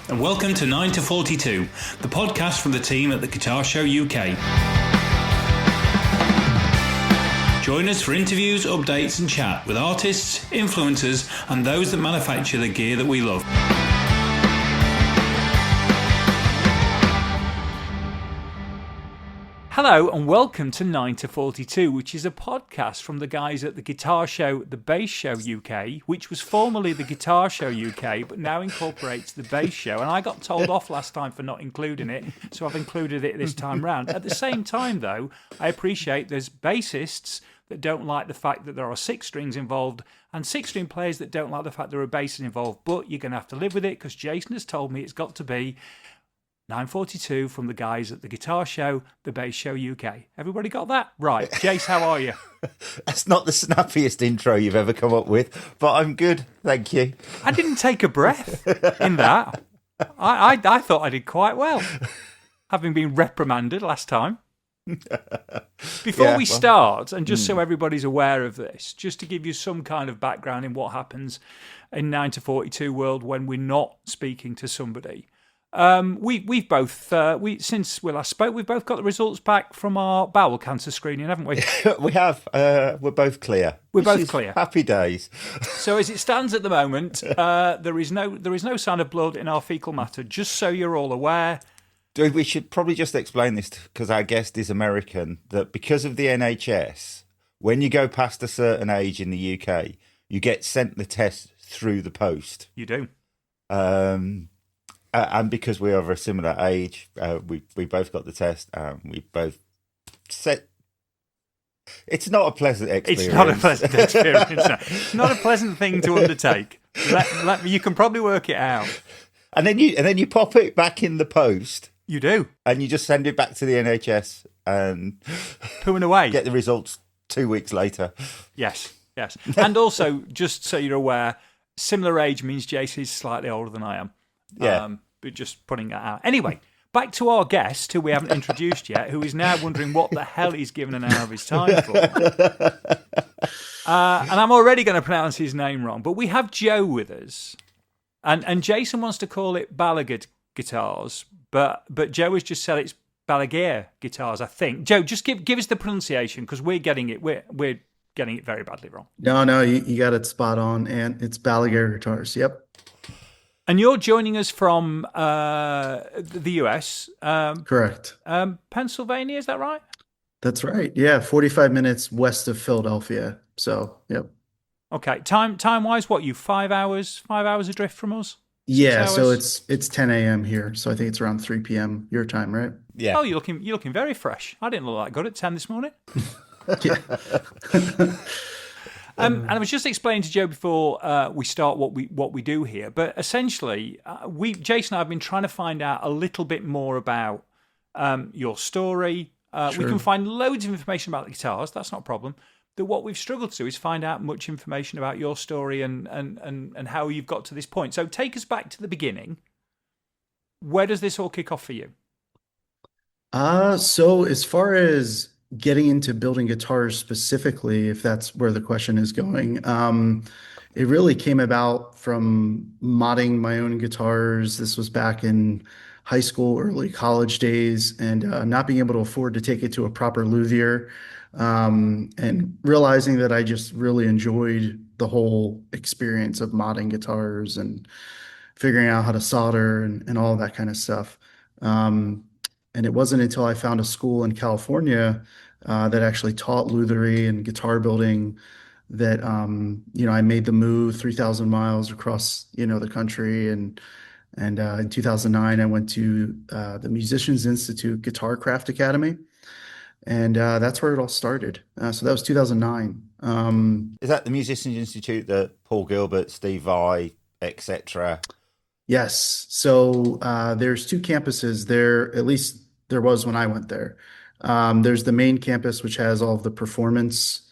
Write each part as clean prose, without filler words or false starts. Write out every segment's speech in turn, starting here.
and welcome to 9 to 42, the podcast from the team at the Guitar Show UK. Join us for interviews, updates and chat with artists, influencers and those that manufacture the gear that we love. Hello and welcome to 9 to 42, which is a podcast from the guys at the Guitar Show, the Bass Show UK, which was formerly the Guitar Show UK, but now incorporates the Bass Show. And I got told off last time for not including it, so I've included it this time round. At the same time, though, I appreciate there's bassists that don't like the fact that there are 6 strings involved and 6-string players that don't like the fact there are basses involved. But you're going to have to live with it because Jason has told me it's got to be 9:42 from the guys at the Guitar Show, the Bass Show UK. Everybody got that? Right. Jace, how are you? That's not the snappiest intro you've ever come up with, but I'm good, thank you. I didn't take a breath in that. I thought I did quite well, having been reprimanded last time. Before we start, and just so everybody's aware of this, just to give you some kind of background in what happens in 9 to 42 world when we're not speaking to somebody. We've both since we last spoke, we've both got the results back from our bowel cancer screening, haven't we? We have. We're both clear. We're both clear. Happy days. So as it stands at the moment, there is no sign of blood in our fecal matter. Just so you're all aware. We should probably just explain this because our guest is American. That because of the NHS, when you go past a certain age in the UK, you get sent the test through the post. You do. And because we are of a similar age, we both got the test. We both said it's not a pleasant experience. It's not a pleasant experience. No. It's not a pleasant thing to undertake. You can probably work it out. And then you pop it back in the post. You do, and you just send it back to the NHS and pooing away. Get the results 2 weeks later. Yes. And also, just so you're aware, similar age means JC is slightly older than I am. Yeah. But just putting that out. Anyway, back to our guest, who we haven't introduced yet, who is now wondering what the hell he's given an hour of his time for. And I'm already going to pronounce his name wrong, but we have Joe with us. And Jason wants to call it Balaguer guitars, but Joe has just said it's Balaguer guitars, I think. Joe, just give us the pronunciation, because we're getting it getting it very badly wrong. No, you got it spot on, and it's Balaguer guitars. Yep. And you're joining us from the US. Correct. Pennsylvania, is that right? That's right. Yeah, 45 minutes west of Philadelphia. So, yep. Okay. Time-wise, what, you 5 hours adrift from us? Yeah, so it's 10 a.m. here. So I think it's around 3 p.m. your time, right? Yeah. Oh, you're looking very fresh. I didn't look that good at 10 this morning. Yeah. And I was just explaining to Joe before we start what we do here, but essentially, Jason and I have been trying to find out a little bit more about your story. Sure. We can find loads of information about the guitars. That's not a problem. But what we've struggled to do is find out much information about your story and how you've got to this point. So take us back to the beginning. Where does this all kick off for you? So as far as getting into building guitars specifically, if that's where the question is going, it really came about from modding my own guitars. This was back in high school, early college days, and not being able to afford to take it to a proper luthier, and realizing that I just really enjoyed the whole experience of modding guitars and figuring out how to solder and all that kind of stuff. And it wasn't until I found a school in California that actually taught luthiery and guitar building that I made the move 3,000 miles across the country, and in 2009 I went to the Musicians Institute Guitar Craft Academy, and that's where it all started. So that was 2009. Is that the Musicians Institute that Paul Gilbert, Steve Vai, etc.? Yes. So there's 2 campuses there, at least there was when I went there. There's the main campus, which has all of the performance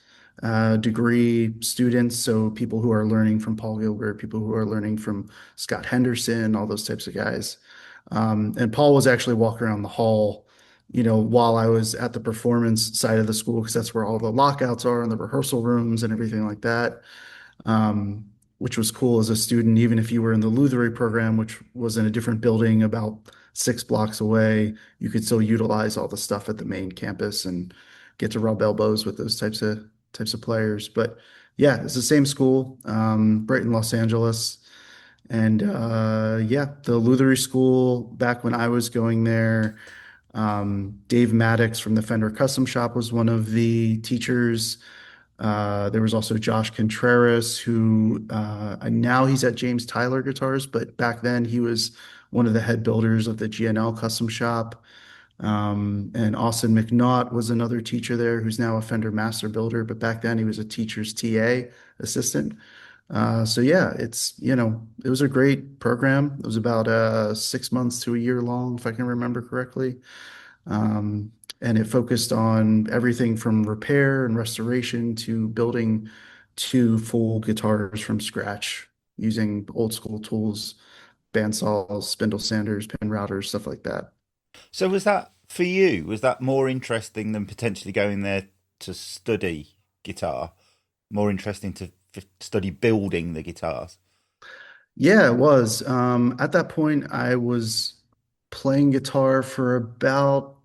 degree students. So people who are learning from Paul Gilbert, people who are learning from Scott Henderson, all those types of guys. And Paul was actually walking around the hall, while I was at the performance side of the school, because that's where all the lockouts are and the rehearsal rooms and everything like that. which was cool as a student. Even if you were in the luthiery program, which was in a different building about 6 blocks away, you could still utilize all the stuff at the main campus and get to rub elbows with those types of players. But yeah, it's the same school, Brighton, Los Angeles. And yeah, the luthiery school back when I was going there, Dave Maddox from the Fender Custom Shop was one of the teachers. There was also Josh Contreras, who now he's at James Tyler Guitars, but back then he was one of the head builders of the GNL Custom Shop. And Austin McNaught was another teacher there who's now a Fender Master Builder, but back then he was a teacher's TA assistant. So yeah, it was a great program. It was about 6 months to a year long, if I can remember correctly. And it focused on everything from repair and restoration to building two full guitars from scratch using old school tools, bandsaws, spindle sanders, pin routers, stuff like that. So was that for you? Was that more interesting than potentially going there to study guitar? More interesting to study building the guitars? Yeah, it was. At that point, I was playing guitar for about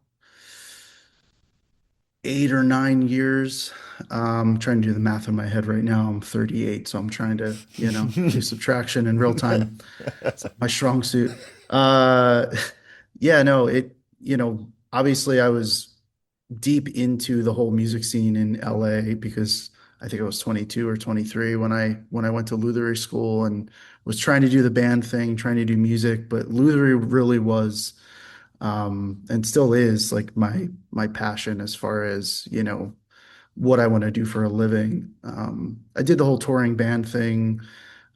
8 or 9 years. Trying to do the math in my head right now. I'm 38, so I'm trying to, do subtraction in real time. It's not my strong suit. Uh, yeah, no, obviously I was deep into the whole music scene in LA because I think I was 22 or 23 when I went to luthiery school and was trying to do the band thing, trying to do music, but luthiery really was and still is like my passion as far as, what I want to do for a living. I did the whole touring band thing.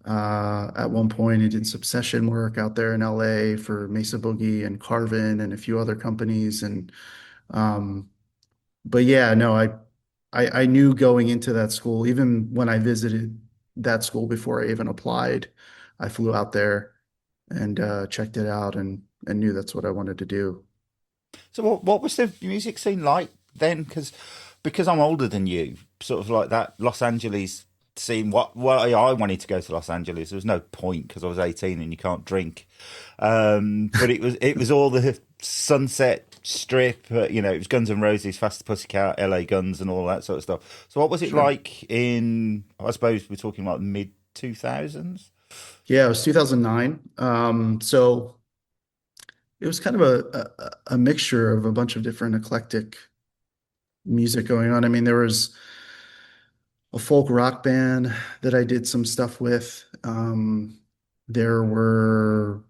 At one point, I did some session work out there in LA for Mesa Boogie and Carvin and a few other companies. And um, but yeah, no, I knew going into that school, even when I visited that school before I even applied, I flew out there and checked it out and knew that's what I wanted to do. So what was the music scene like then? Because I'm older than you, sort of like that Los Angeles scene. Why I wanted to go to Los Angeles. There was no point because I was 18 and you can't drink. But it was all the Sunset Strip. It was Guns N' Roses, Faster Pussycat, LA Guns, and all that sort of stuff. So what was it Sure. like in? I suppose we're talking like mid 2000s. Yeah, it was 2009. So it was kind of a mixture of a bunch of different eclectic music going on. I mean, there was a folk rock band that I did some stuff with. There were,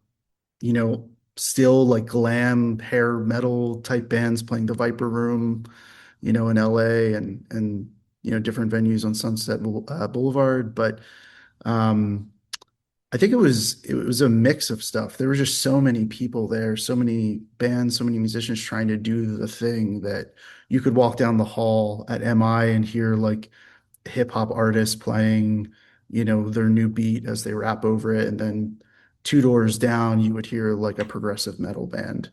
you know, still like glam hair metal type bands playing the Viper Room, in LA and different venues on Sunset Boulevard. But um, I think it was a mix of stuff. There were just so many people there, so many bands, so many musicians trying to do the thing that you could walk down the hall at MI and hear like hip hop artists playing, their new beat as they rap over it, and then two doors down you would hear like a progressive metal band.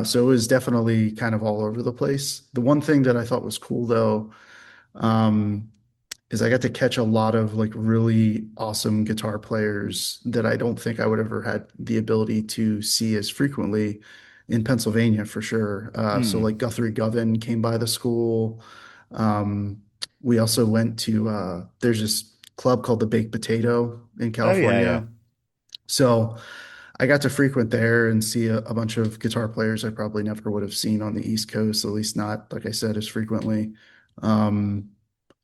So it was definitely kind of all over the place. The one thing that I thought was cool though, um, is I got to catch a lot of like really awesome guitar players that I don't think I would ever had the ability to see as frequently in Pennsylvania for sure. So Hmm. like Guthrie Govan came by the school. Um, we also went to there's this club called the Baked Potato in Oh yeah, yeah. California. So I got to frequent there and see a bunch of guitar players I probably never would have seen on the East Coast, at least not, like I said, as frequently. Um,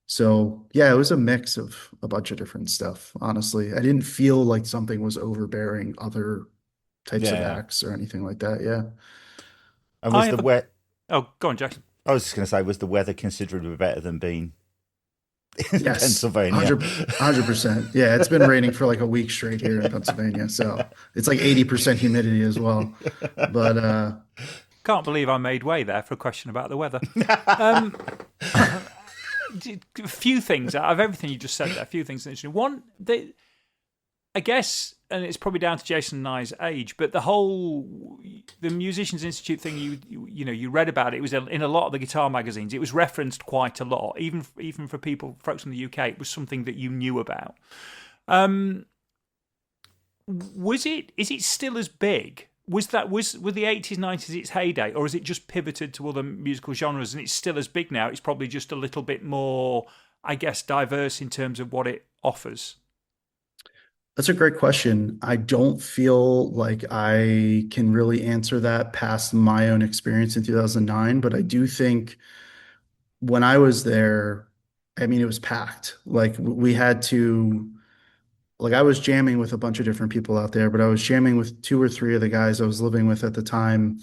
so yeah, it was a mix of a bunch of different stuff. Honestly, I didn't feel like something was overbearing other types Yeah, of yeah. acts or anything like that. Yeah. And I was the have a. wet? Oh, go on, Jackson. I was just going to say, was the weather considerably better than being in Yes. Pennsylvania? 100%. Yeah, it's been raining for like a week straight here in Pennsylvania, so it's like 80% humidity as well. But Can't believe I made way there for a question about the weather. Um, a few things out of everything you just said there. A few things interesting. One, I guess, and it's probably down to Jason and I's age, but the Musicians Institute thing you read about it was in a lot of the guitar magazines. It was referenced quite a lot, even for folks from the UK. It was something that you knew about. Um, is it still as big? Were the 80s, 90s its heyday, or has it just pivoted to other musical genres and it's still as big now? It's probably just a little bit more, I guess, diverse in terms of what it offers. That's a great question. I don't feel like I can really answer that past my own experience in 2009, but I do think when I was there, I mean, it was packed. Like we had to, like I was jamming with a bunch of different people out there, but I was jamming with two or three of the guys I was living with at the time.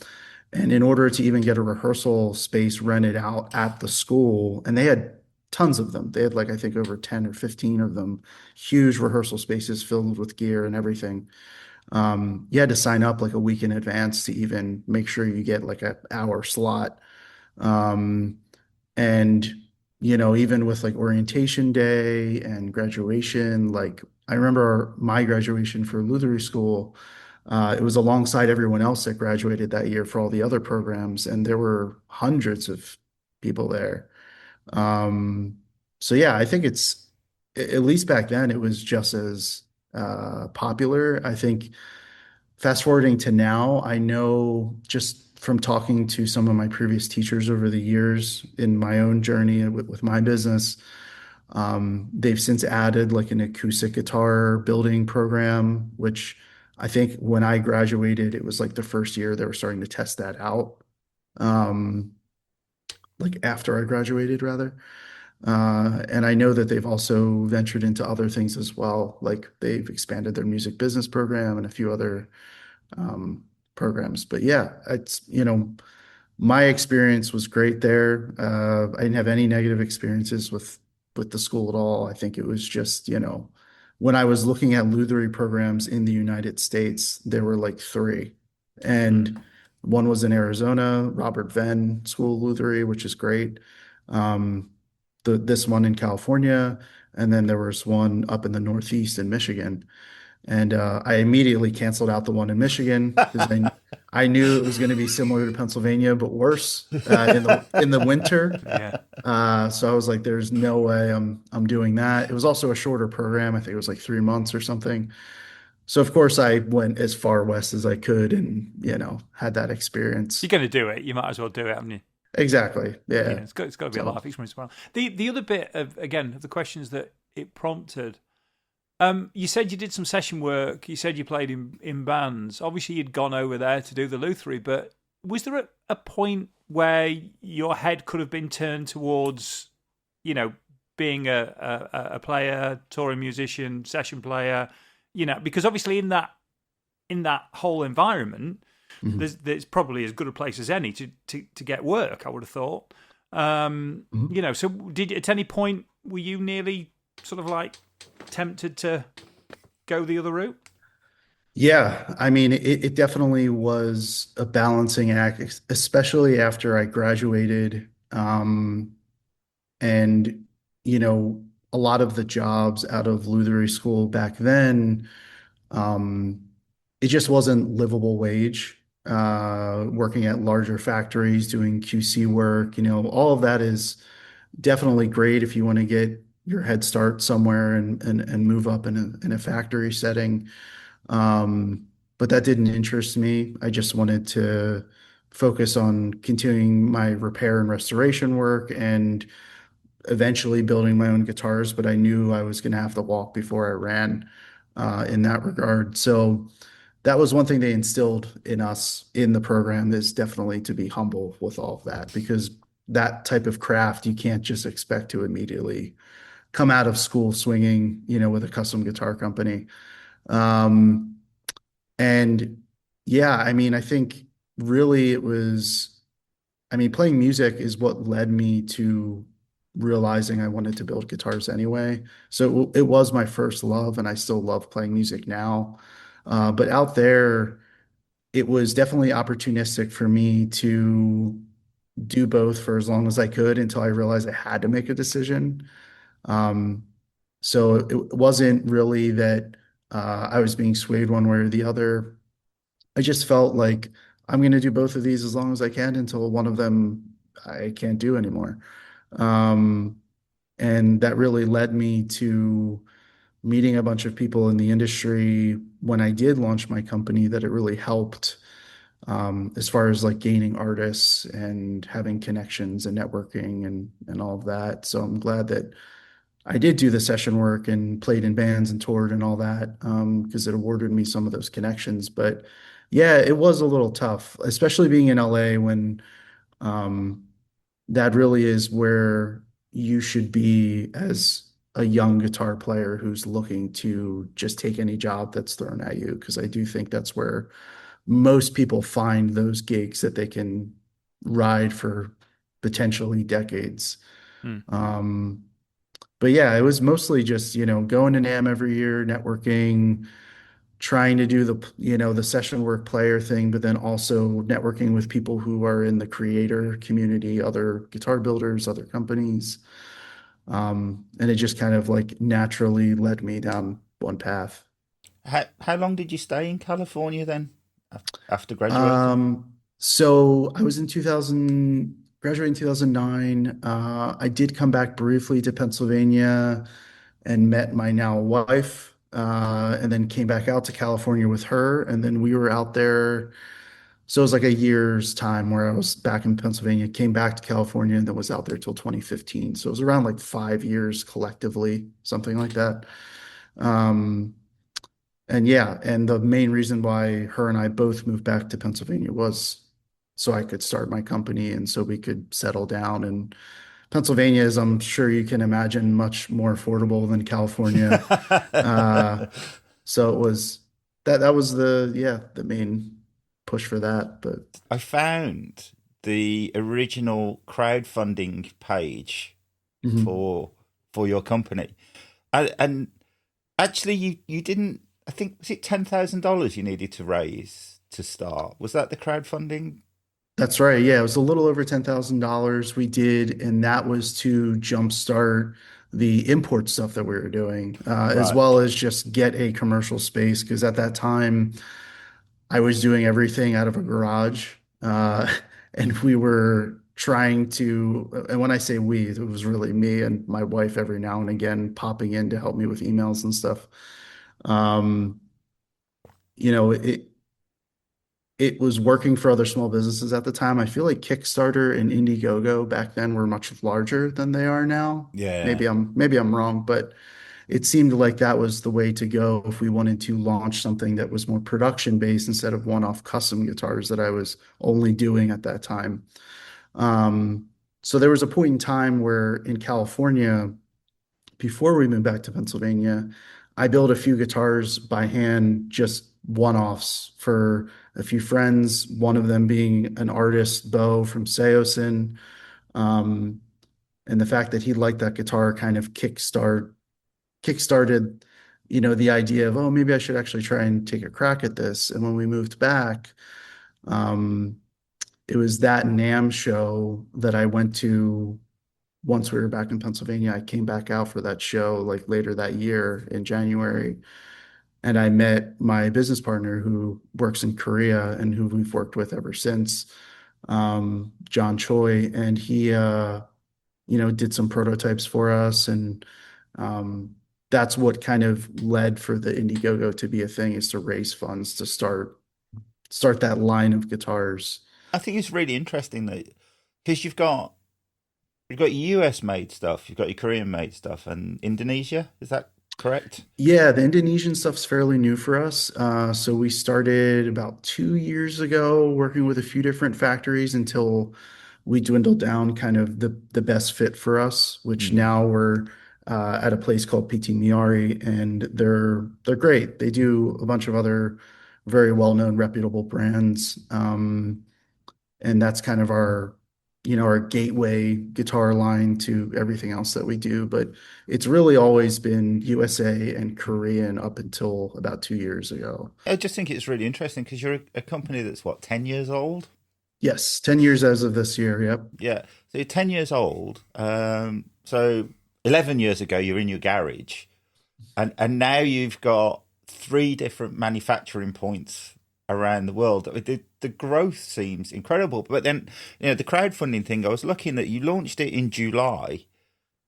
And in order to even get a rehearsal space rented out at the school, and they had tons of them. They had like I think over 10 or 15 of them, huge rehearsal spaces filled with gear and everything. You had to sign up like a week in advance to even make sure you get like an hour slot. Um, and even with like orientation day and graduation, like I remember my graduation for luthiery school, it was alongside everyone else that graduated that year for all the other programs, and there were hundreds of people there. Um, so yeah, I think at least back then it was just as popular. I think fast forwarding to now, I know just from talking to some of my previous teachers over the years in my own journey and with my business, they've since added like an acoustic guitar building program, which I think when I graduated, it was like the first year they were starting to test that out. Um, like after I graduated, rather. And I know that they've also ventured into other things as well. Like they've expanded their music business program and a few other um, programs. But yeah, my experience was great there. I didn't have any negative experiences with the school at all. I think it was just, when I was looking at luthiery programs in the United States, there were like three. And Mm. one was in Arizona, Robert Venn School of Luthiery, which is great. Um, this one in California, and then there was one up in the Northeast in Michigan. And I immediately canceled out the one in Michigan because I knew it was going to be similar to Pennsylvania, but worse in the winter. Yeah. So I was like, "There's no way I'm doing that." It was also a shorter program. I think it was like 3 months or something. So of course I went as far west as I could, and had that You're experience. going to do it. You might as well do it, haven't you? Exactly. Yeah, Yeah. it's got to be a So life experience as well. The other bit of, again, of the questions that it prompted. You said you did some session work. You said you played in bands. Obviously, you'd gone over there to do the luthiery, but was there a point where your head could have been turned towards, you know, being a player, touring musician, session player? Because obviously in that whole environment, mhm, there's probably as good a place as any to get work. I would have thought. mhm. So did at any point were you nearly sort of like tempted to go the other route? Yeah, I mean, it definitely was a balancing act, especially after I graduated. And, you know, a lot of the jobs out of Luthery school back then, um, it just wasn't livable wage. Working at larger factories, doing QC work, all of that is definitely great if you want to get your head start somewhere and move up in a factory setting. But that didn't interest me. I just wanted to focus on continuing my repair and restoration work and eventually building my own guitars, but I knew I was going to have to walk before I ran in that regard. So that was one thing they instilled in us in the program is definitely to be humble with all of that because that type of craft you can't just expect to immediately come out of school swinging, with a custom guitar company. Um, and yeah, I mean, I think really it was. I mean, playing music is what led me to realizing I wanted to build guitars anyway. So it was my first love, and I still love playing music now. But out there, it was definitely opportunistic for me to do both for as long as I could until I realized I had to make a decision. Um, so it wasn't really that I was being swayed one way or the other. I just felt like I'm going to do both of these as long as I can until one of them I can't do anymore. Um, and that really led me to meeting a bunch of people in the industry when I did launch my company that it really helped as far as like gaining artists and having connections and networking and all of that. So I'm glad that I did do the session work and played in bands and toured and all that because it awarded me some of those connections. But yeah, it was a little tough, especially being in LA when um, that really is where you should be as a young guitar player who's looking to just take any job that's thrown at you. Because I do think that's where most people find those gigs that they can ride for potentially decades. Hmm. Um, but yeah, it was mostly just, going to NAMM every year, networking, trying to do the session work player thing, but then also networking with people who are in the creator community, other guitar builders, other companies. And it just kind of like naturally led me down one path. How long did you stay in California then after graduating? So I was in 2000, graduated in 2009. I did come back briefly to Pennsylvania and met my now wife, and then came back out to California with her. And then we were out there. So it was like a year's time where I was back in Pennsylvania, came back to California, and then was out there till 2015. So it was around like 5 years collectively, something like that. Um, and yeah, and the main reason why her and I both moved back to Pennsylvania was so I could start my company and so we could settle down. And Pennsylvania is, I'm sure you can imagine, much more affordable than California. Uh, so it was that was the main push for that. But I found the original crowdfunding page mhm. for your company, and actually, you didn't. I think was it $10,000 you needed to raise to start? Was that the crowdfunding? That's right. Yeah, it was a little over $10,000 we did, and that was to jumpstart the import stuff that we were doing, as Right. well as just get a commercial space. Because at that time, I was doing everything out of a garage, and we were trying to. And when I say we, it was really me and my wife every now and again popping in to help me with emails and stuff. Um, you know, it was working for other small businesses at the time. I feel like Kickstarter and Indiegogo back then were much larger than they are now. Yeah. Maybe I'm wrong, but it seemed like that was the way to go if we wanted to launch something that was more production based instead of one-off custom guitars that I was only doing at that time. Um, so there was a point in time where in California, before we moved back to Pennsylvania, I built a few guitars by hand, just one-offs for a few friends, one of them being an artist, Bo from Seosin. Um, and the fact that he liked that guitar kind of kickstarted, the idea of, oh, maybe I should actually try and take a crack at this. And when we moved back, um, it was that NAMM show that I went to once we were back in Pennsylvania. I came back out for that show like later that year in January. And I met my business partner who works in Korea and who we've worked with ever since, John Choi. And he, did some prototypes for us. And that's what kind of led for the Indiegogo to be a thing, is to raise funds to start that line of guitars. I think it's really interesting that because you've got your US made stuff, you've got your Korean made stuff, and Indonesia. Is that correct? Yeah, the Indonesian stuff's fairly new for us. So we started about 2 years ago working with a few different factories until we dwindled down kind of the best fit for us, which Hmm. now we're at a place called PT Miari, and they're great. They do a bunch of other very well-known, reputable brands. And that's kind of our gateway guitar line to everything else that we do. But it's really always been USA and Korean up until about 2 years ago. I just think it's really interesting because you're a company that's what, 10 years old? Yes, 10 years as of this year. Yep. Yeah. So you're 10 years old. So 11 years ago, you're in your garage. And now you've got three different manufacturing points around the world. The growth seems incredible. But then, the crowdfunding thing, I was looking that you launched it in July.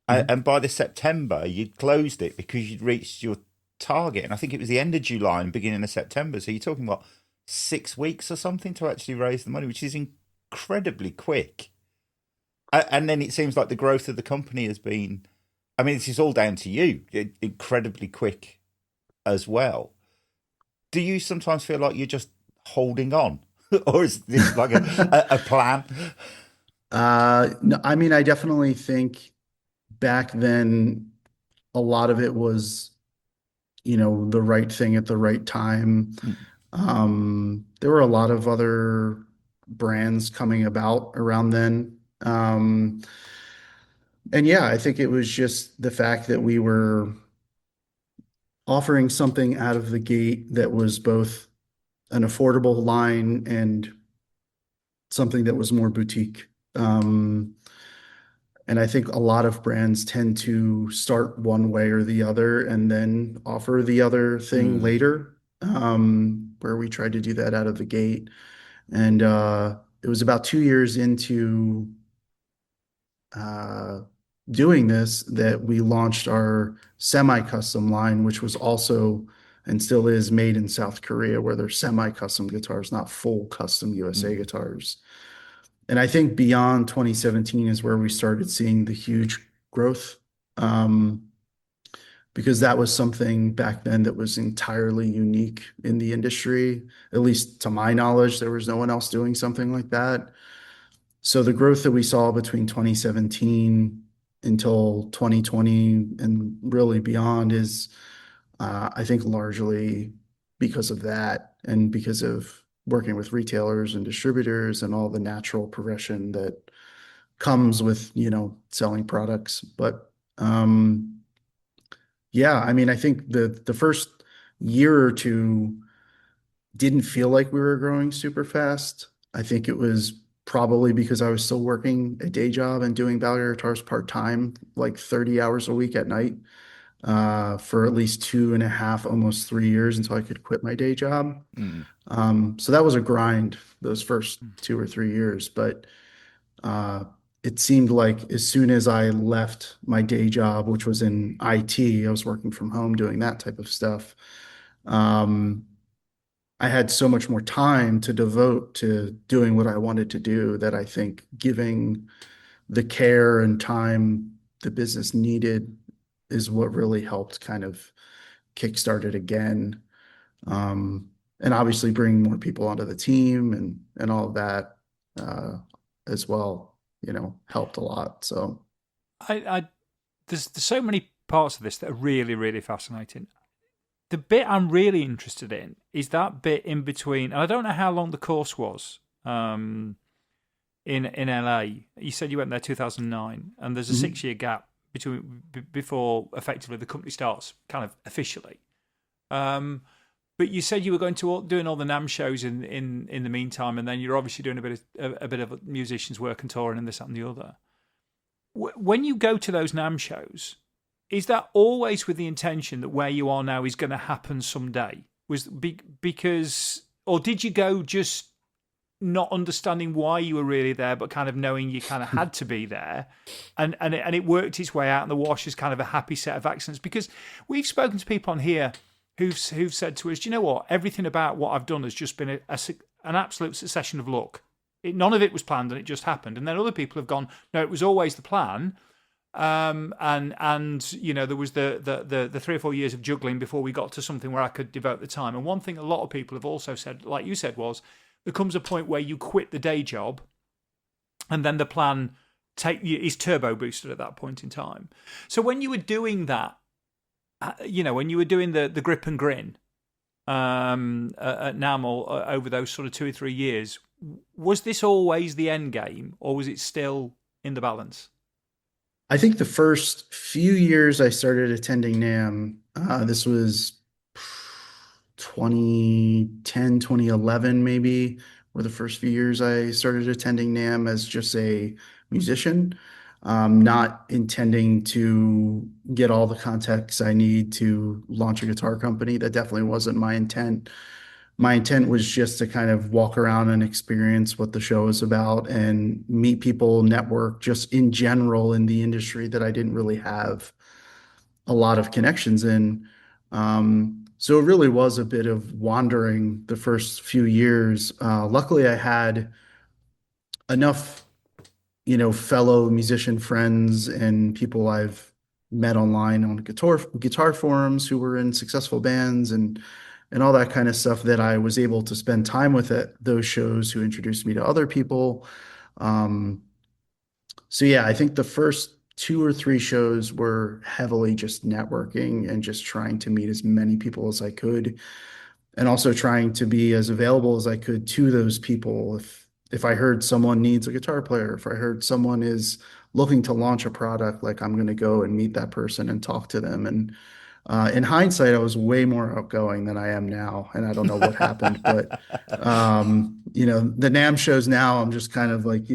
Mhm. And by the September, you'd closed it because you'd reached your target. And I think it was the end of July and beginning of September. So you're talking, what, 6 weeks or something to actually raise the money, which is incredibly quick. And then it seems like the growth of the company has been, I mean, this is all down to you, incredibly quick as well. Do you sometimes feel like you're just holding on? Or is this like a plan? No, I mean, I definitely think back then a lot of it was, the right thing at the right time. Mm, There were a lot of other brands coming about around then. And yeah, I think it was just the fact that we were offering something out of the gate that was both an affordable line and something that was more boutique. And I think a lot of brands tend to start one way or the other and then offer the other thing mm, later, where we tried to do that out of the gate. And it was about 2 years into uh, doing this that we launched our semi-custom line, which was also and still is made in South Korea, where they're semi-custom guitars, not full custom USA mm, guitars. And I think beyond 2017 is where we started seeing the huge growth, um, because that was something back then that was entirely unique in the industry. At least to my knowledge, there was no one else doing something like that. So the growth that we saw between 2017 until 2020 and really beyond is, I think, largely because of that and because of working with retailers and distributors and all the natural progression that comes with, selling products. But yeah, I mean, I think the first year or two didn't feel like we were growing super fast. I think it was probably because I was still working a day job and doing Balaguer guitars part-time, like 30 hours a week at night, for at least 2.5, almost 3 years until I could quit my day job. mm. So that was a grind those first 2 or 3 years, but uh, it seemed like as soon as I left my day job, which was in IT, I was working from home doing that type of stuff. Um, I had so much more time to devote to doing what I wanted to do that I think giving the care and time the business needed is what really helped kind of kickstart it again. Um, and obviously bring more people onto the team and all of that uh, as well, helped a lot. So I there's so many parts of this that are really, really fascinating. The bit I'm really interested in is that bit in between, and I don't know how long the course was. In LA, you said you went there 2009, and there's a mhm. 6 year gap between before effectively the company starts kind of officially. Um, but you said you were going to doing all the NAM shows in the meantime, and then you're obviously doing a bit of musicians work and touring and this that, and the other. When you go to those NAM shows, is that always with the intention that where you are now is going to happen someday? Because, or did you go just not understanding why you were really there, but kind of knowing you kind of had to be there, and it worked its way out in the wash as kind of a happy set of accidents? Because we've spoken to people on here who've said to us, do you know what? Everything about what I've done has just been an absolute succession of luck. None of it was planned, and it just happened. And then other people have gone, no, it was always the plan. And there was the 3 or 4 years of juggling before we got to something where I could devote the time. And one thing a lot of people have also said, like you said, was there comes a point where you quit the day job, and then the plan is turbo boosted at that point in time. So when you were doing that, when you were doing the grip and grin at NAML over those sort of 2 or 3 years, was this always the end game, or was it still in the balance? I think the first few years I started attending NAM, this was 2010, 2011, maybe, were the first few years I started attending NAM as just a musician, not intending to get all the contacts I need to launch a guitar company. That definitely wasn't my intent. my intent was just to kind of walk around and experience what the show is about and meet people, network just in general in the industry that I didn't really have a lot of connections in. So it really was a bit of wandering the first few years. Luckily, I had enough, fellow musician friends and people I've met online on guitar forums who were in successful bands and all that kind of stuff that I was able to spend time with at those shows who introduced me to other people. Um, so yeah, I think the first two or three shows were heavily just networking and just trying to meet as many people as I could, and also trying to be as available as I could to those people. If I heard someone needs a guitar player, if I heard someone is looking to launch a product, like I'm going to go and meet that person and talk to them. And in hindsight, I was way more outgoing than I am now, and I don't know what happened, but the NAMM shows now, I'm just kind of like,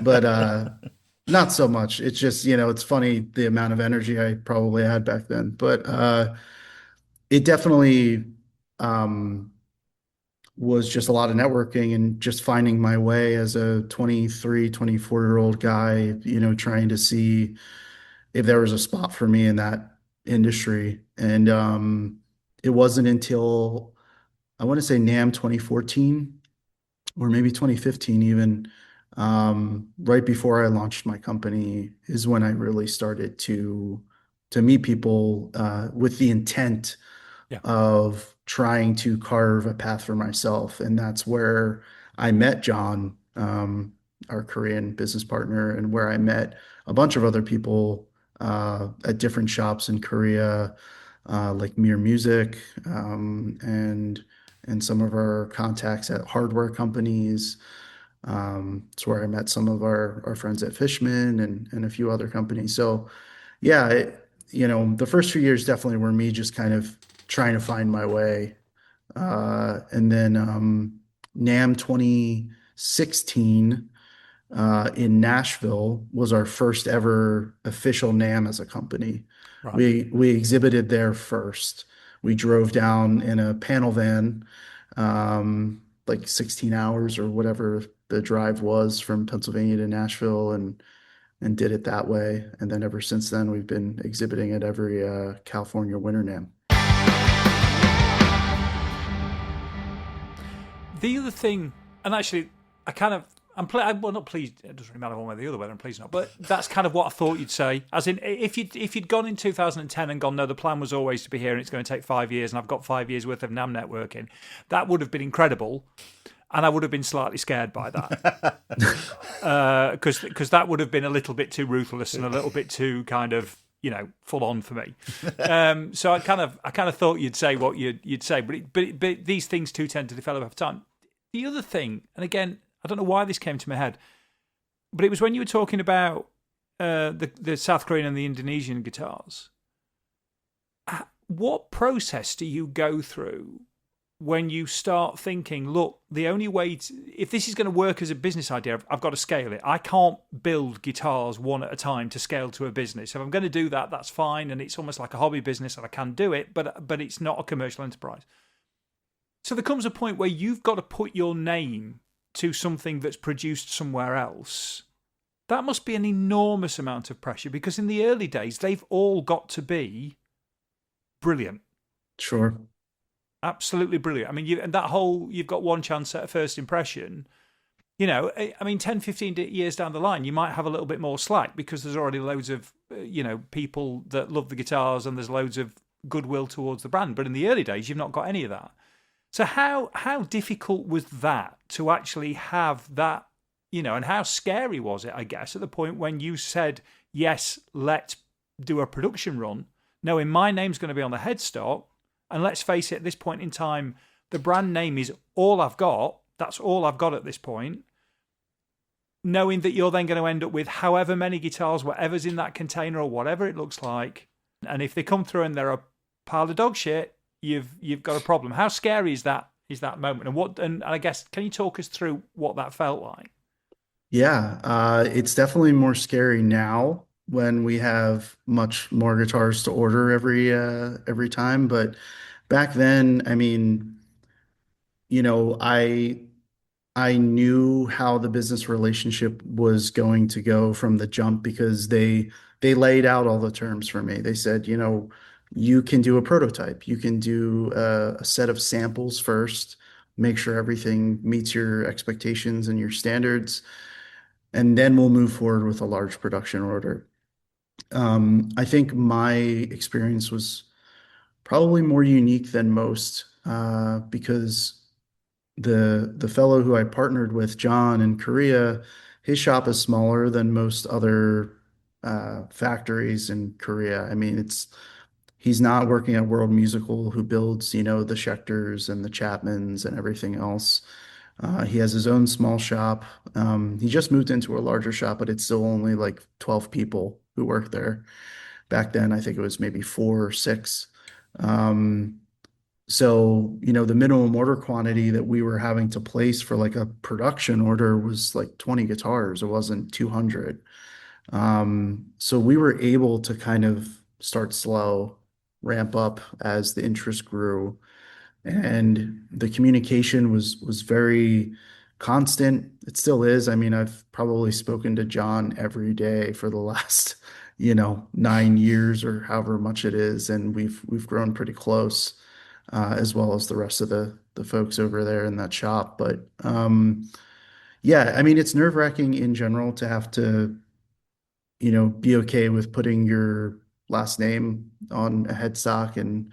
but not so much. It's just, it's funny the amount of energy I probably had back then, but it definitely um, was just a lot of networking and just finding my way as a 23, 24-year-old guy, trying to see if there was a spot for me in that industry. And it wasn't until I want to say NAMM 2014 or maybe 2015 even, right before I launched my company is when I really started to meet people with the intent Yeah. of trying to carve a path for myself. And that's where I met John, our Korean business partner, and where I met a bunch of other people at different shops in Korea, like Mere Music, and some of our contacts at hardware companies. It's where I met some of our friends at Fishman and a few other companies. So yeah, the first few years definitely were me just kind of trying to find my way. And then NAMM 2016 in Nashville was our first ever official NAMM as a company. Right. We exhibited there first. We drove down in a panel van, like 16 hours or whatever the drive was from Pennsylvania to Nashville, and did it that way. And then ever since then, we've been exhibiting at every California Winter NAMM. The other thing, and actually, I kind of, well, not pleased. It doesn't really matter one way or the other whether I'm pleased or not. But that's kind of what I thought you'd say. As in, if you'd gone in 2010 and gone, no, the plan was always to be here, and it's going to take 5 years, and I've got 5 years worth of NAM networking, that would have been incredible, and I would have been slightly scared by that, because that would have been a little bit too ruthless and a little bit too kind of full on for me. So I kind of thought you'd say what you'd say, but these things too tend to develop over time. The other thing, and again, I don't know why this came to my head, but it was when you were talking about the South Korean and the Indonesian guitars. What process do you go through when you start thinking, look, the only way if this is going to work as a business idea, I've got to scale it. I can't build guitars one at a time to scale to a business. If I'm going to do that, that's fine, and it's almost like a hobby business, and I can do it, but it's not a commercial enterprise. So there comes a point where you've got to put your name to something that's produced somewhere else. That must be an enormous amount of pressure, because in the early days, they've all got to be brilliant. Sure. Absolutely brilliant. I mean, you've got one chance at a first impression. I mean, 10, 15 years down the line, you might have a little bit more slack because there's already loads of, people that love the guitars and there's loads of goodwill towards the brand. But in the early days, you've not got any of that. So how difficult was that to actually have that, and how scary was it, I guess, at the point when you said, yes, let's do a production run, knowing my name's going to be on the headstock, and let's face it, at this point in time, the brand name is all I've got. That's all I've got at this point. Knowing that you're then going to end up with however many guitars, whatever's in that container or whatever it looks like, and if they come through and they're a pile of dog shit, you've got a problem. How scary is that moment? And I guess, can you talk us through what that felt like? Yeah, it's definitely more scary now when we have much more guitars to order every time. But back then, I mean, you know, I knew how the business relationship was going to go from the jump because they laid out all the terms for me. They said, you know, you can do a prototype, you can do a set of samples first, make sure everything meets your expectations and your standards, and then we'll move forward with a large production order. I think my experience was probably more unique than most because the fellow who I partnered with, John, in Korea, his shop is smaller than most other factories in Korea. I mean, he's not working at World Musical, who builds, you know, the Schecters and the Chapmans and everything else. He has his own small shop. He just moved into a larger shop, but it's still only like 12 people who work there. Back then, I think it was maybe four or six. Um, so, you know, the minimum order quantity that we were having to place for like a production order was like 20 guitars. It wasn't 200. So we were able to kind of start slow, ramp up as the interest grew, and the communication was very constant. It still is. I mean, I've probably spoken to John every day for the last, you know, 9 years or however much it is, and we've grown pretty close, as well as the rest of the folks over there in that shop. But yeah, I mean, it's nerve-wracking in general to have to, you know, be okay with putting your last name on a headstock and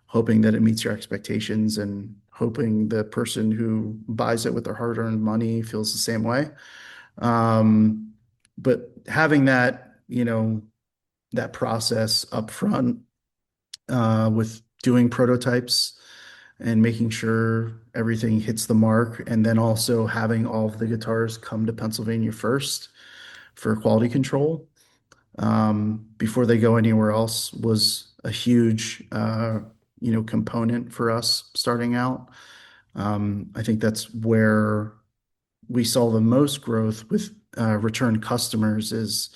hoping that it meets your expectations and hoping the person who buys it with their hard-earned money feels the same way. Um, but having that, you know, that process up front with doing prototypes and making sure everything hits the mark, and then also having all of the guitars come to Pennsylvania first for quality control before they go anywhere else was a huge, you know, component for us starting out. I think that's where we saw the most growth with return customers is,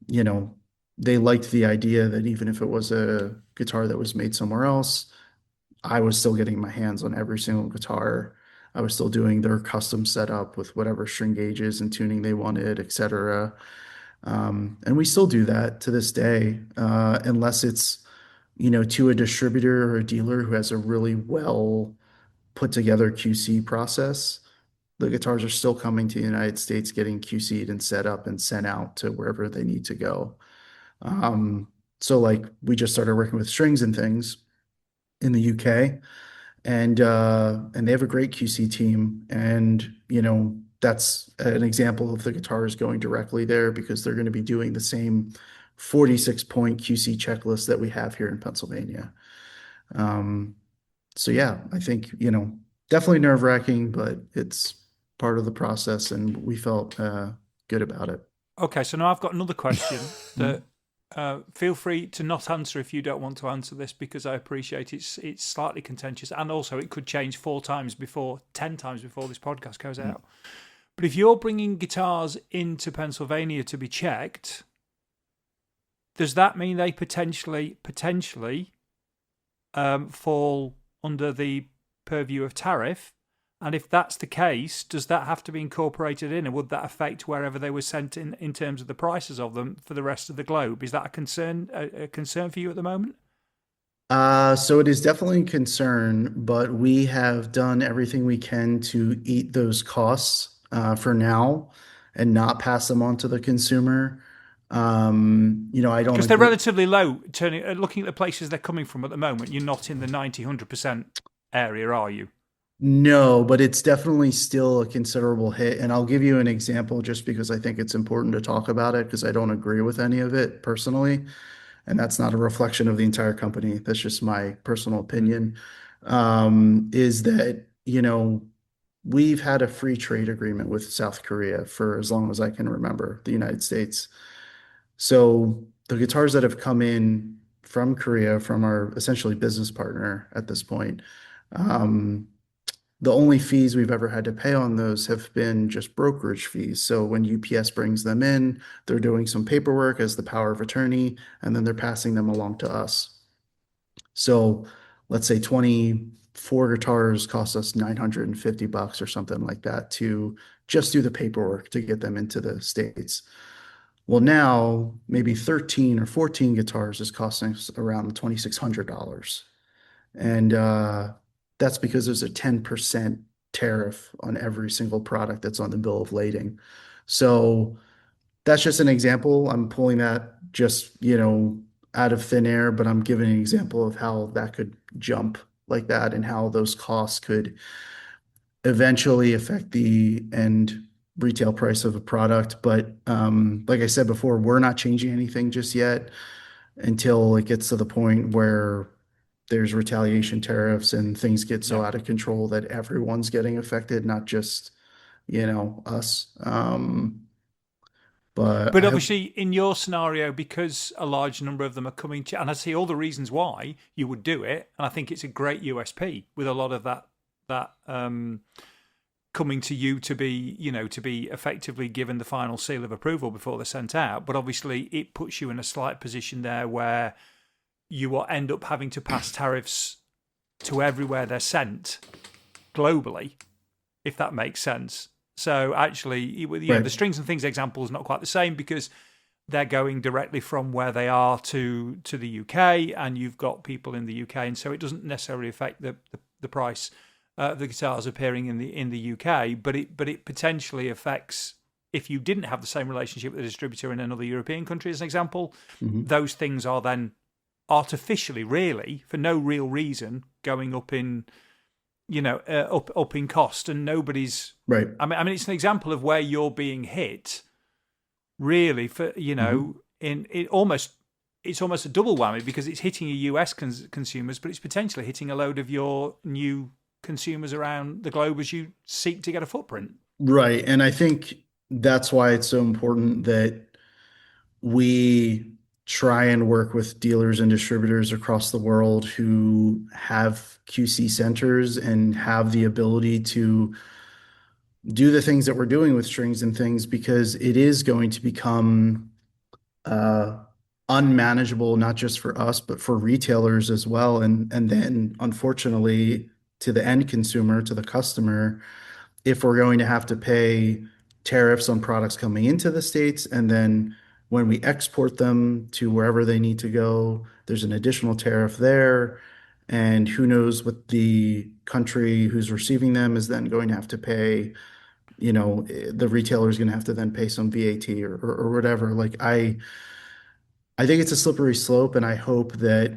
you know, they liked the idea that even if it was a guitar that was made somewhere else, I was still getting my hands on every single guitar. I was still doing their custom setup with whatever string gauges and tuning they wanted, etc. And we still do that to this day, unless it's, you know, to a distributor or a dealer who has a really well put together QC process. The guitars are still coming to the United States, getting QC'd and set up and sent out to wherever they need to go. So like we just started working with strings and things in the UK, and they have a great QC team, and you know that's an example of the guitars going directly there because they're going to be doing the same 46 point QC checklist that we have here in Pennsylvania. Um, so yeah, I think, you know, definitely nerve-wracking, but it's part of the process, and we felt good about it. Okay, so now I've got another question that feel free to not answer if you don't want to answer this, because I appreciate it's slightly contentious, and also it could change 10 times before this podcast goes out. But if you're bringing guitars into Pennsylvania to be checked, does that mean they potentially fall under the purview of tariff? And if that's the case, does that have to be incorporated in, and would that affect wherever they were sent in terms of the prices of them for the rest of the globe? Is that a concern for you at the moment? So it is definitely a concern, but we have done everything we can to eat those costs for now and not pass them on to the consumer. You know, I don't Because they're agree. relatively low. Looking at the places they're coming from at the moment, you're not in the 90-100% area, are you? No, but it's definitely still a considerable hit. And I'll give you an example just because I think it's important to talk about it because I don't agree with any of it personally. And that's not a reflection of the entire company. That's just my personal opinion. Is that, you know, we've had a free trade agreement with South Korea for as long as I can remember, the United States. So the guitars that have come in from Korea, from our essentially business partner at this point, um, the only fees we've ever had to pay on those have been just brokerage fees. So when UPS brings them in, they're doing some paperwork as the power of attorney, and then they're passing them along to us. So let's say four guitars cost us $950 or something like that to just do the paperwork to get them into the States. Well, now maybe 13 or 14 guitars is costing us around $2,600. And that's because there's a 10% tariff on every single product that's on the bill of lading. So that's just an example. I'm pulling that just, out of thin air, but I'm giving an example of how that could jump like that and how those costs could eventually affect the end retail price of a product. But like I said before, we're not changing anything just yet until it gets to the point where there's retaliation tariffs and things get so Yeah. out of control that everyone's getting affected, not just, us. But But I hope, obviously, in your scenario, because a large number of them are coming to, and I see all the reasons why you would do it, and I think it's a great USP with a lot of that coming to you to be, to be effectively given the final seal of approval before they're sent out. But obviously, it puts you in a slight position there where you will end up having to pass tariffs to everywhere they're sent globally, if that makes sense. So actually, right, the strings and things example is not quite the same because they're going directly from where they are to the UK, and you've got people in the UK, and so it doesn't necessarily affect the price of the guitars appearing in the UK, but it potentially affects if you didn't have the same relationship with a distributor in another European country, as an example. mhm, Those things are then artificially, really, for no real reason, going up in up in cost, and nobody's. right, I mean, it's an example of where you're being hit, really. For mhm. in it almost it's almost a double whammy because it's hitting your US consumers, but it's potentially hitting a load of your new consumers around the globe as you seek to get a footprint. Right. And I think that's why it's so important that we try and work with dealers and distributors across the world who have QC centers and have the ability to do the things that we're doing with strings and things because it is going to become uh, unmanageable, not just for us, but for retailers as well. And then unfortunately, to the end consumer, to the customer, if we're going to have to pay tariffs on products coming into the States, and then when we export them to wherever they need to go, there's an additional tariff there. And who knows what the country who's receiving them is then going to have to pay, the retailer is going to have to then pay some VAT or whatever. Like I think it's a slippery slope, and I hope that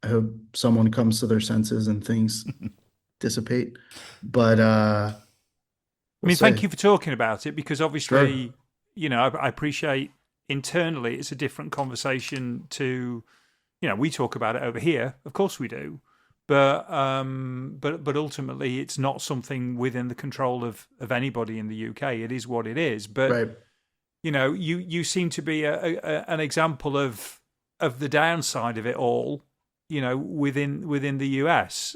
I hope someone comes to their senses and things dissipate. But I we'll mean, thank see. you for talking about it because Sure. obviously, I appreciate internally it's a different conversation to, we talk about it over here, of course we do, but ultimately it's not something within the control of anybody in the UK. It is what it is. But Right. you seem to be an example of the downside of it all, within the US,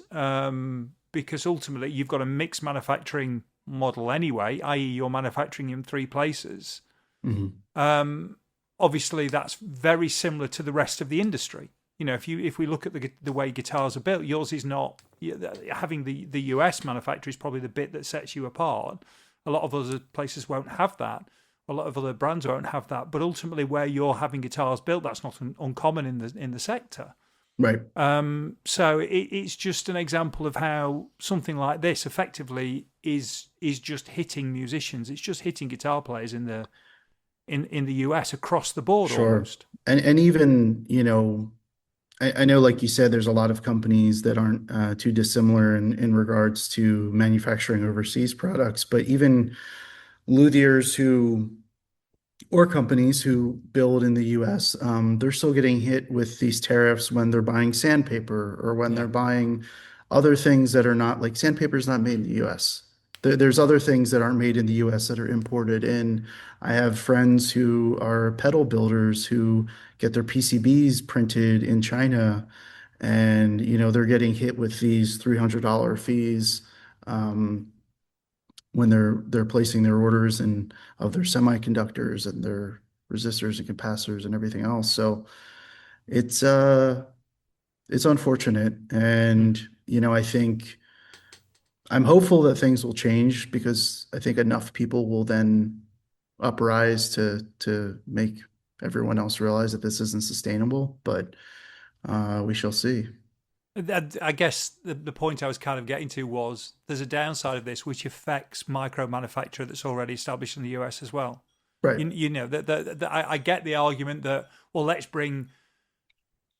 because ultimately you've got a mixed manufacturing model anyway, i.e., you're manufacturing in three places. Mhm. Obviously, that's very similar to the rest of the industry. If we look at the way guitars are built, yours is not. Having the US manufacturer is probably the bit that sets you apart. A lot of other places won't have that. A lot of other brands won't have that. But ultimately, where you're having guitars built, that's not uncommon in the sector. Right. So it's just an example of how something like this effectively is just hitting musicians. It's just hitting guitar players in the US across the board Sure. almost. And even, I know, like you said, there's a lot of companies that aren't too dissimilar in regards to manufacturing overseas products, but even luthiers who or companies who build in the US, they're still getting hit with these tariffs when they're buying sandpaper or when Yeah. they're buying other things that are not like sandpaper is not made in the US. There's other things that aren't made in the US that are imported in. I have friends who are pedal builders who get their PCBs printed in China, and they're getting hit with these $300 fees. Um, when they're placing their orders and of their semiconductors and their resistors and capacitors and everything else. So it's It's unfortunate. And, I think I'm hopeful that things will change because I think enough people will then uprise to make everyone else realize that this isn't sustainable. But we shall see. I guess the point I was kind of getting to was there's a downside of this which affects micro manufacture that's already established in the US as well. Right. You know that I get the argument that, well, let's bring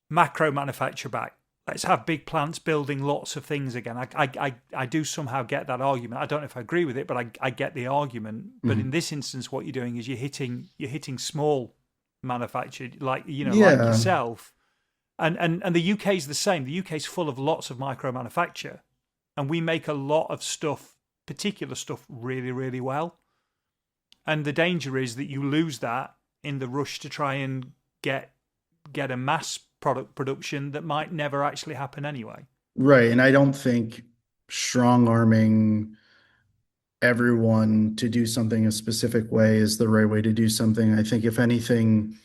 macro manufacture back. Let's have big plants building lots of things again. I do somehow get that argument. I don't know if I agree with it, but I get the argument. But in Mhm. this instance, what you're doing is you're hitting small manufactured, like like Yeah. yourself. And the UK is the same. The UK is full of lots of micro manufacture, and we make a lot of stuff, particular stuff, really, really well. And the danger is that you lose that in the rush to try and get a mass production that might never actually happen anyway. Right. And I don't think strong arming everyone to do something a specific way is the right way to do something. I think if anything,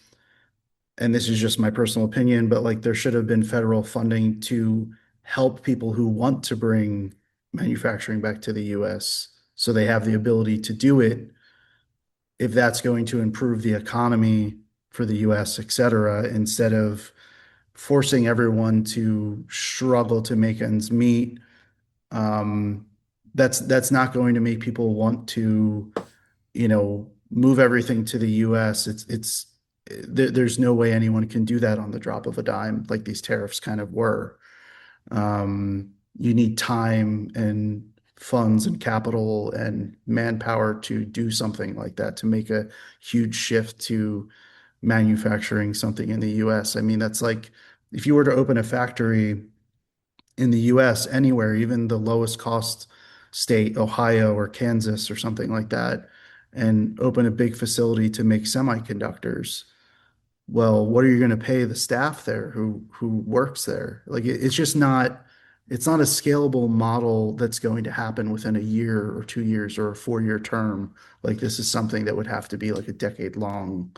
and this is just my personal opinion, but like there should have been federal funding to help people who want to bring manufacturing back to the US so they have the ability to do it if that's going to improve the economy for the US, et cetera, instead of forcing everyone to struggle to make ends meet. Um, that's not going to make people want to, move everything to the US. There's no way anyone can do that on the drop of a dime, like these tariffs kind of were. You need time and funds and capital and manpower to do something like that, to make a huge shift to manufacturing something in the US. I mean, that's like if you were to open a factory in the US anywhere, even the lowest cost state, Ohio or Kansas or something like that, and open a big facility to make semiconductors. Well, what are you going to pay the staff there who works there? Like it's just not it's not a scalable model that's going to happen within a year or 2 years or a 4-year term. Like this is something that would have to be like a decade long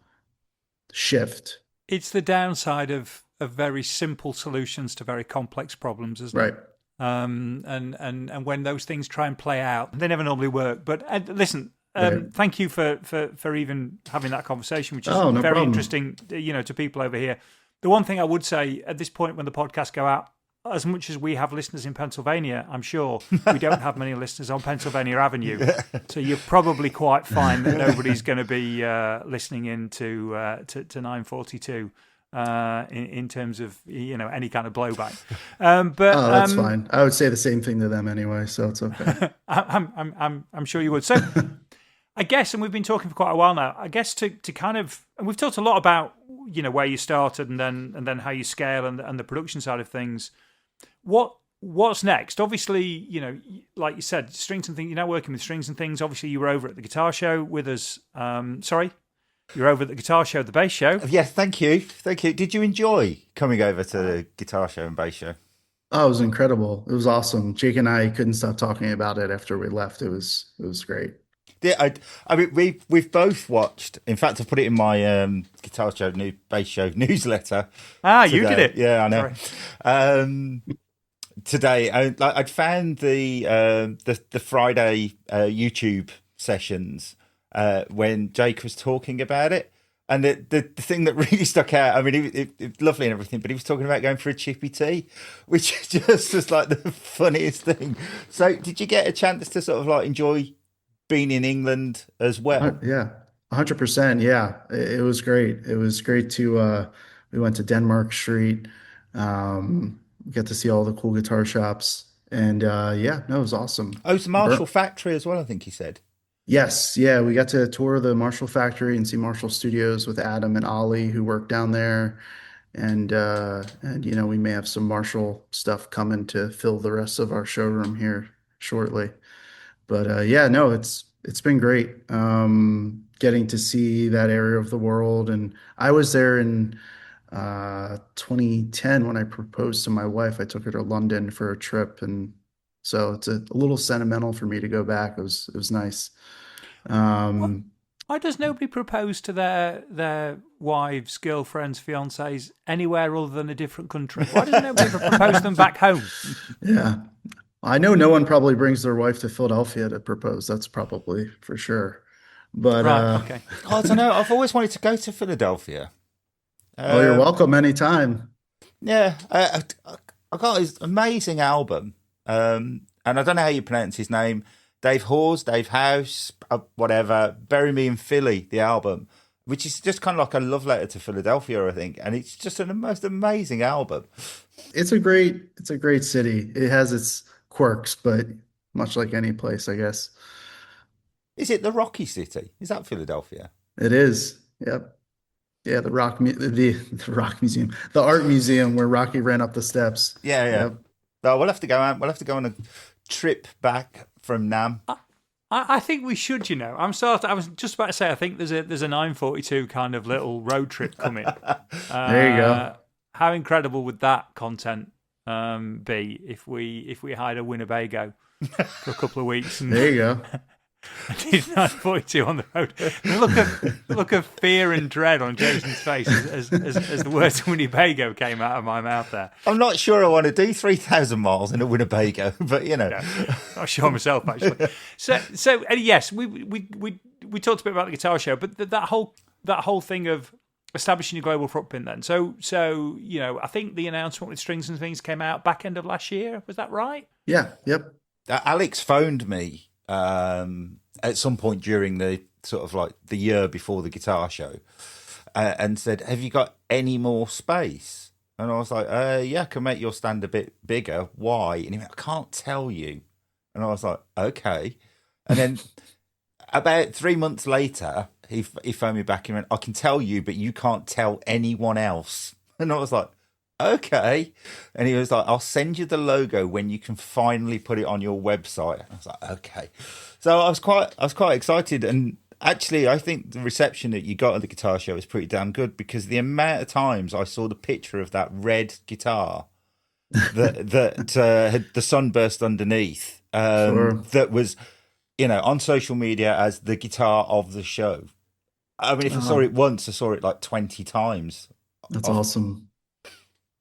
shift. It's the downside of very simple solutions to very complex problems, isn't it? Right. And when those things try and play out, they never normally work. But listen, Right. thank you for even having that conversation, which is Oh, no very problem. interesting, to people over here. The one thing I would say at this point when the podcasts go out, as much as we have listeners in Pennsylvania, I'm sure we don't have many listeners on Pennsylvania Avenue. So you're probably quite fine that nobody's going to be listening in to 942 in terms of any kind of blowback. But Oh, that's fine. I would say the same thing to them anyway, so it's okay. I'm sure you would. So I guess, and we've been talking for quite a while now. I guess to kind of, and we've talked a lot about where you started and then how you scale and the production side of things. What's next? Obviously, like you said, strings and things. You're now working with strings and things. Obviously, you were over at the guitar show with us. Sorry, you were over at the guitar show, the bass show. Yes, thank you. Thank you. Did you enjoy coming over to the guitar show and bass show? Oh, it was incredible. It was awesome. Jake and I couldn't stop talking about it after we left. It was great. Yeah, I mean, we've both watched. In fact, I put it in my guitar show, new bass show newsletter. You did Today. it. Yeah, I know. Sorry. Today, I'd found the Friday YouTube sessions when Jake was talking about it, and the thing that really stuck out. I mean, it lovely and everything, but he was talking about going for a chippy tea, which just was like the funniest thing. So, did you get a chance to sort of like enjoy being in England as well? Yeah, 100%. Yeah, it was great. It was great to we went to Denmark Street. We got to see all the cool guitar shops, and yeah, no, it was awesome. Oh, it's the Marshall factory as well, I think he said. Yes, yeah, we got to tour the Marshall factory and see Marshall Studios with Adam and Ollie who work down there. And we may have some Marshall stuff coming to fill the rest of our showroom here shortly. But yeah, no, it's been great getting to see that area of the world. And I was there in 2010 when I proposed to my wife. I took her to London for a trip, and so it's a little sentimental for me to go back. It was nice. What Um, Why does nobody propose to their wives, girlfriends, fiancés anywhere other than a different country? Why does nobody ever propose to them back home? Yeah. I know no one probably brings their wife to Philadelphia to propose. That's probably for sure. But Right, okay. I don't know. I've always wanted to go to Philadelphia. oh, you're welcome anytime. Yeah, I got his amazing album, and I don't know how you pronounce his name. Dave Hawes, Dave House, whatever. Bury Me in Philly, the album, which is just kind of like a love letter to Philadelphia, I think, and it's just the most amazing album. It's a great city. It has its quirks, but much like any place, I guess. Is it the Rocky City? Is that Philadelphia? It is. Yep. Yeah, the Rock Museum, the art museum where Rocky ran up the steps. Yeah, yeah. Yep. No, we'll have to go out. We'll have to go on a trip back from Nam. I think we should, I was just about to say, I think there's a 942 kind of little road trip coming. There you go. How incredible would that content be if we hired a Winnebago for a couple of weeks and There you go. did 942 on the road? The look of fear and dread on Jason's face as the words Winnebago came out of my mouth there. I'm not sure I want to do 3,000 miles in a Winnebago, but No, not sure myself actually. So yes, we talked a bit about the guitar show, but that whole thing of establishing your global footprint then. So I think the announcement with Strings and Things came out back end of last year. Was that right? Yeah. Yep. Alex phoned me at some point during the sort of like the year before the guitar show and said, have you got any more space? And I was like, yeah, I can make your stand a bit bigger. Why? And he went, I can't tell you. And I was like, okay. And then about 3 months later, he phoned me back and went, I can tell you, but you can't tell anyone else. And I was like, okay. And he was like, I'll send you the logo when you can finally put it on your website. I was like, okay. So I was quite excited. And actually, I think the reception that you got at the guitar show was pretty damn good, because the amount of times I saw the picture of that red guitar that had the sunburst underneath, Sure. that was, on social media as the guitar of the show. I mean, if I saw it once, I saw it like 20 times. That's awesome.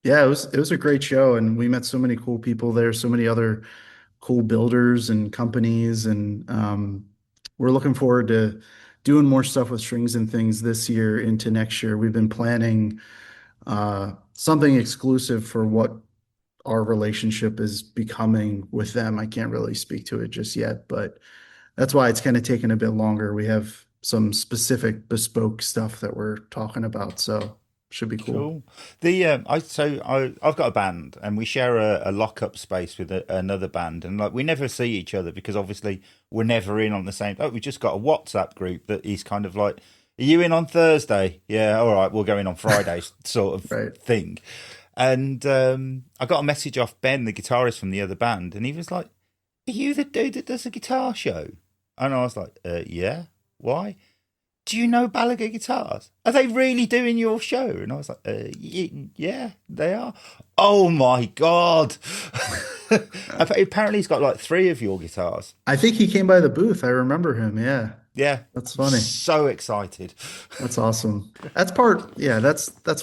Yeah, it was a great show, and we met so many cool people there, so many other cool builders and companies, and we're looking forward to doing more stuff with Strings and Things this year into next year. We've been planning something exclusive for what our relationship is becoming with them. I can't really speak to it just yet, but that's why it's kind of taken a bit longer. We have some specific bespoke stuff that we're talking about, so should be cool. I've got a band, and we share a lock-up space with another band, and like we never see each other because obviously we're never in on the same. We just got a WhatsApp group that is kind of like, are you in on Thursday? Yeah, all right, we'll go in on Friday, sort of Right. thing. And I got a message off Ben, the guitarist from the other band, and he was like, are you the dude that does a guitar show? And I was like, yeah, why? Do you know Balaguer guitars? Are they really doing your show? And I was like, yeah, they are. Oh my God. Apparently he's got like 3 of your guitars. I think he came by the booth. I remember him. Yeah, Yeah. that's funny. So excited. That's awesome. That's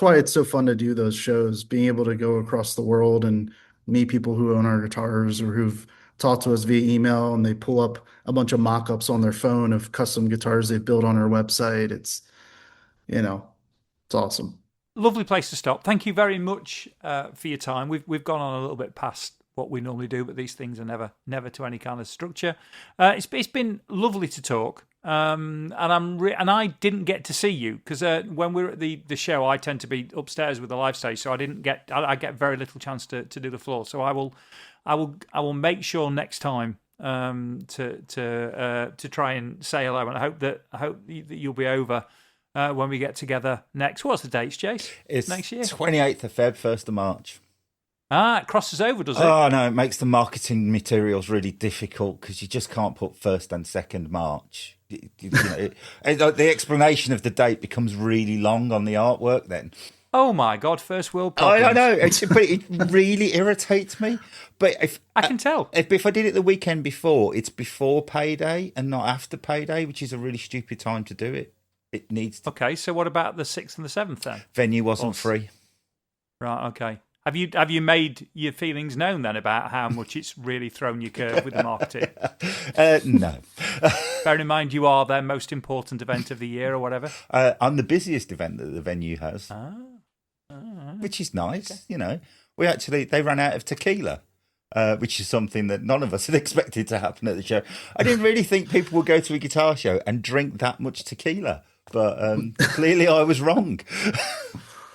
why it's so fun to do those shows, being able to go across the world and meet people who own our guitars or who've talked to us via email, and they pull up a bunch of mock-ups on their phone of custom guitars they've built on our website. You know, it's awesome. Lovely place to stop. Thank you very much for your time. We've gone on a little bit past what we normally do, but these things are never to any kind of structure. It's been lovely to talk. And I didn't get to see you because when we're at the show, I tend to be upstairs with the live stage, so I get very little chance to do the floor. So I will make sure next time to try and say hello, and I hope that you'll be over when we get together next. What's the dates, Jace? It's next year, 28th of Feb, 1st of March. It crosses over, does it? Oh no, it makes the marketing materials really difficult because you just can't put 1st and 2nd March. The explanation of the date becomes really long on the artwork then. Oh my God, first world I problems. know, but it really irritates me. But if I can tell. if I did it the weekend before, it's before payday and not after payday, which is a really stupid time to do it. It needs to. Okay, so what about the 6th and the 7th then? Venue wasn't free. Right, okay. Have you made your feelings known then about how much it's really thrown your curve with the marketing? No. Bearing in mind you are their most important event of the year or whatever. I'm the busiest event that the venue has, which is nice. Okay. You know, they ran out of tequila, which is something that none of us had expected to happen at the show. I didn't really think people would go to a guitar show and drink that much tequila, but clearly I was wrong.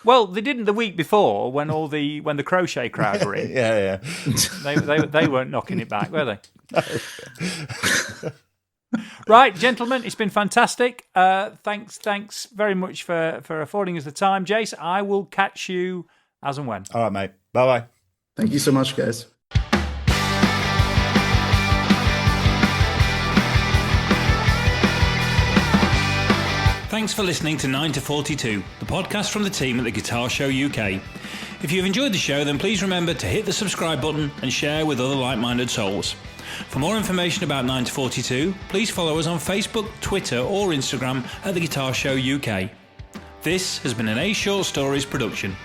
Well, they didn't the week before when the crochet crowd were in. Yeah. They weren't knocking it back, were they? Right, gentlemen, it's been fantastic. Thanks very much for affording us the time, Jace. I will catch you as and when. All right, mate. Bye-bye. Thank you so much, guys. Thanks for listening to 9 to 42, the podcast from the team at the Guitar Show UK. If you've enjoyed the show, then please remember to hit the subscribe button and share with other like-minded souls. For more information about 9 to 42, please follow us on Facebook, Twitter or Instagram at the Guitar Show UK. This has been an A Short Stories production.